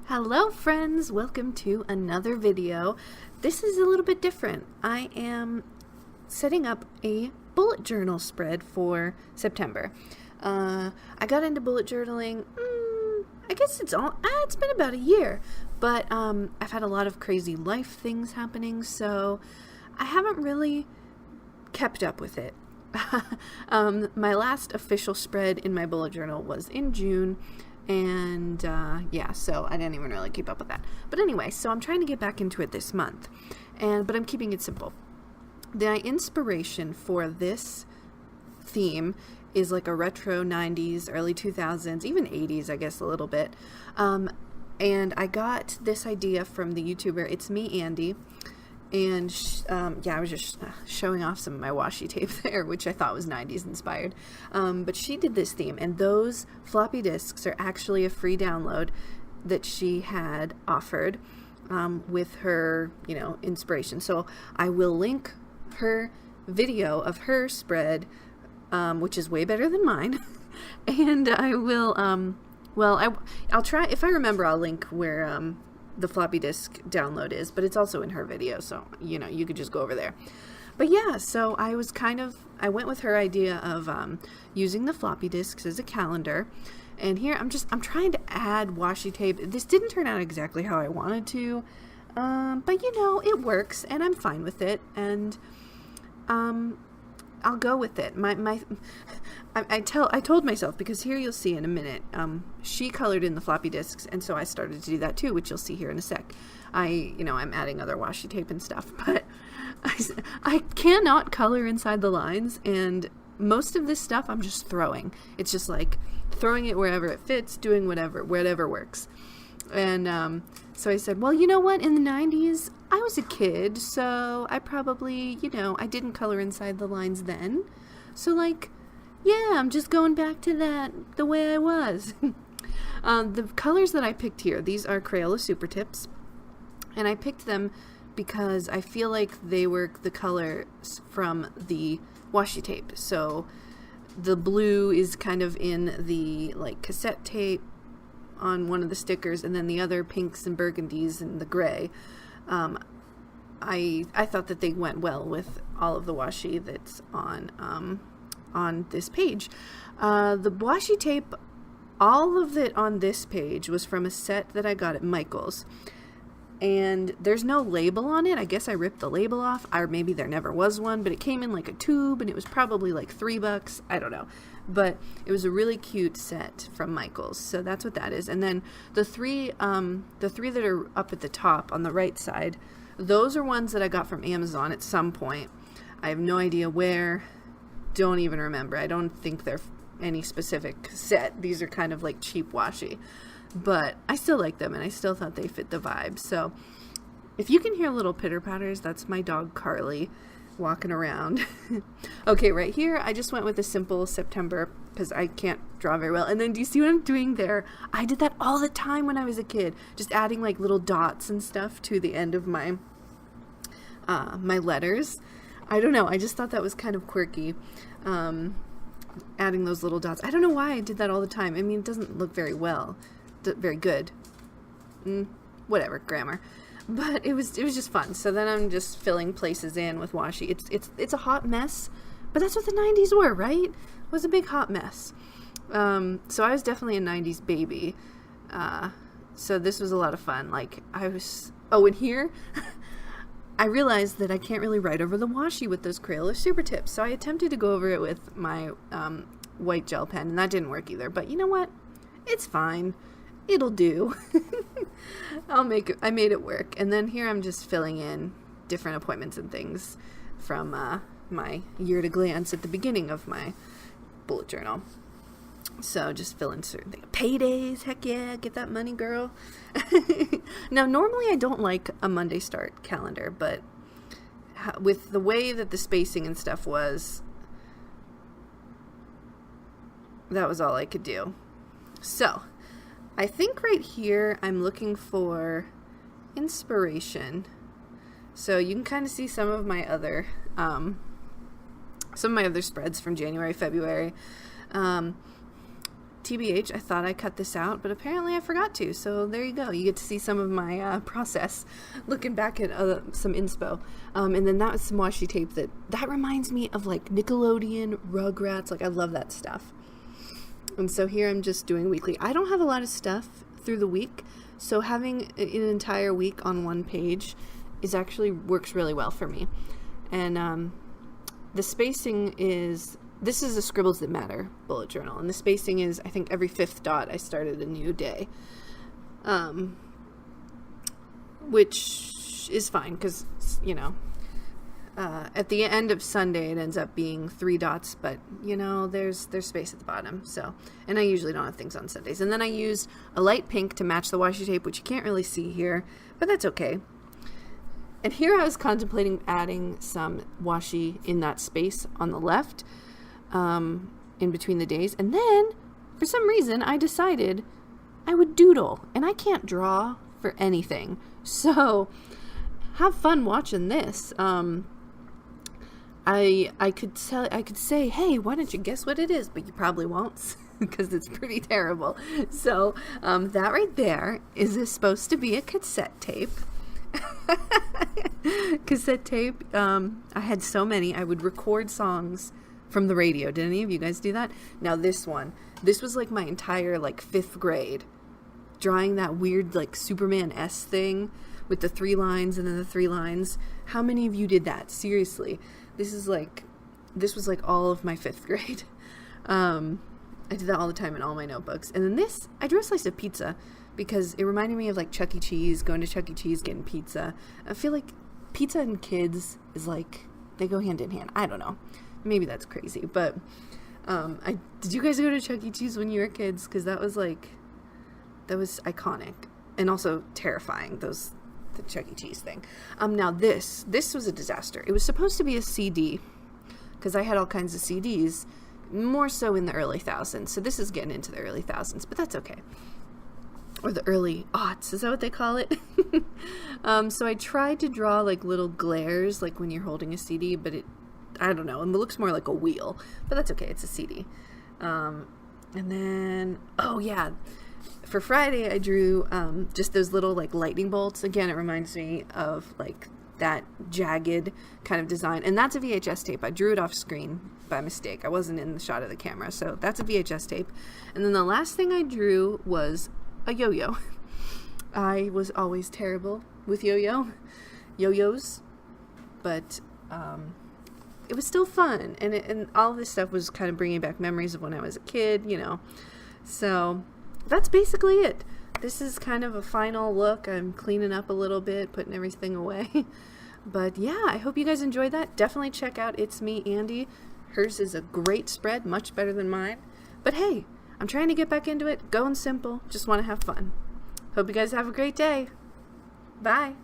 Hello friends, welcome to another video. This is a little bit different. I am setting up a bullet journal spread for September. I got into bullet journaling, I guess it's been about a year, but I've had a lot of crazy life things happening, so I haven't really kept up with it. My last official spread in my bullet journal was in June, and yeah, so I didn't even really keep up with that. But anyway, so I'm trying to get back into it this month, but I'm keeping it simple. The inspiration for this theme is like a retro 90s, early 2000s, even 80s, I guess a little bit. And I got this idea from the YouTuber It's Me, Andy. And yeah, I was just showing off some of my washi tape there, which I thought was 90s inspired. But she did this theme, and those floppy disks are actually a free download that she had offered with her, inspiration. So I will link her video of her spread, which is way better than mine. And I will, I'll try, if I remember, I'll link where the floppy disk download is, but it's also in her video, so you could just go over there. But yeah, so I went with her idea of using the floppy disks as a calendar, and here I'm trying to add washi tape. This didn't turn out exactly how I wanted to, but it works, and I'm fine with it, and I'll go with it. I told myself, because here you'll see in a minute, she colored in the floppy disks, and so I started to do that too, which you'll see here in a sec. I'm adding other washi tape and stuff, but I cannot color inside the lines, and most of this stuff I'm just throwing. It's just like throwing it wherever it fits, doing whatever works. And so I said, well, you know what? In the 90s, I was a kid, so I probably, I didn't color inside the lines then. So, yeah, I'm just going back to that the way I was. The colors that I picked here, these are Crayola Super tips. And I picked them because I feel like they were the colors from the washi tape. So the blue is kind of in the cassette tape on one of the stickers, and then the other pinks and burgundies and the gray. I thought that they went well with all of the washi that's on this page. The washi tape, all of it on this page was from a set that I got at Michael's, and there's no label on it. I guess I ripped the label off, or maybe there never was one, but it came in like a tube, and it was probably like $3. I don't know, but it was a really cute set from Michael's, so that's what that is. And then the three that are up at the top on the right side, those are ones that I got from Amazon at some point. I have no idea where. Don't even remember. I don't think they're any specific set. These are kind of like cheap washi, but I still like them, and I still thought they fit the vibe. So if you can hear little pitter patters, that's my dog Carly walking around. Okay, right here I just went with a simple September because I can't draw very well. And then do you see what I'm doing there? I did that all the time when I was a kid, just adding like little dots and stuff to the end of my my letters. I don't know, I just thought that was kind of quirky, adding those little dots. I don't know why I did that all the time. I mean, it doesn't look very good. Whatever, grammar. But it was just fun. So then I'm just filling places in with washi. It's a hot mess, but that's what the 90s were, right? It was a big hot mess. So I was definitely a 90s baby. So this was a lot of fun. And here I realized that I can't really write over the washi with those Crayola Super tips. So I attempted to go over it with my white gel pen, and that didn't work either. But you know what? It's fine. It'll do. I made it work. And then here I'm just filling in different appointments and things from my year to glance at the beginning of my bullet journal. So just fill in certain things. Paydays, heck yeah, get that money, girl. Now, normally I don't like a Monday start calendar, but with the way that the spacing and stuff was, that was all I could do. So I think right here I'm looking for inspiration. So you can kind of see some of my other spreads from January, February. TBH, I thought I cut this out, but apparently I forgot to. So there you go. You get to see some of my process, looking back at some inspo. And then that was some washi tape that reminds me of like Nickelodeon, Rugrats. Like I love that stuff. And so here I'm just doing weekly. I don't have a lot of stuff through the week, so having an entire week on one page works really well for me. And the spacing is, this is a Scribbles That Matter bullet journal, and the spacing is, I think, every 5th dot I started a new day, which is fine because, you know, at the end of Sunday it ends up being 3 dots, but you know, there's space at the bottom. So, and I usually don't have things on Sundays. And then I used a light pink to match the washi tape, which you can't really see here, but that's okay. And here I was contemplating adding some washi in that space on the left, in between the days. And then for some reason I decided I would doodle, and I can't draw for anything. So have fun watching this. I could say, hey, why don't you guess what it is? But you probably won't because it's pretty terrible. So that right there is supposed to be a cassette tape. Cassette tape. I had so many. I would record songs from the radio. Did any of you guys do that? Now this was like my entire like 5th grade, drawing that weird like Superman S thing with the 3 lines and then the 3 lines. How many of you did that? Seriously. This was like all of my 5th grade. I did that all the time in all my notebooks. And then this, I drew a slice of pizza because it reminded me of like Chuck E. Cheese, going to Chuck E. Cheese, getting pizza. I feel like pizza and kids is like, they go hand in hand. I don't know. Maybe that's crazy. But did you guys go to Chuck E. Cheese when you were kids? Because that was iconic and also terrifying, the Chuck E. Cheese thing. Now this was a disaster. It was supposed to be a CD because I had all kinds of CDs, more so in the early thousands. So this is getting into the early thousands, but that's okay. Or the early aughts, is that what they call it? So I tried to draw like little glares, like when you're holding a CD, but I don't know, it looks more like a wheel, but that's okay. It's a CD. And then, oh yeah, for Friday, I drew just those little like lightning bolts. Again, it reminds me of like that jagged kind of design. And that's a VHS tape. I drew it off screen by mistake. I wasn't in the shot of the camera. So that's a VHS tape. And then the last thing I drew was a yo-yo. I was always terrible with yo-yos. But it was still fun. And all this stuff was kind of bringing back memories of when I was a kid, you know. So that's basically it. This is kind of a final look. I'm cleaning up a little bit, putting everything away. But yeah, I hope you guys enjoyed that. Definitely check out It's Me, Andy. Hers is a great spread, much better than mine. But hey, I'm trying to get back into it. Going simple. Just want to have fun. Hope you guys have a great day. Bye.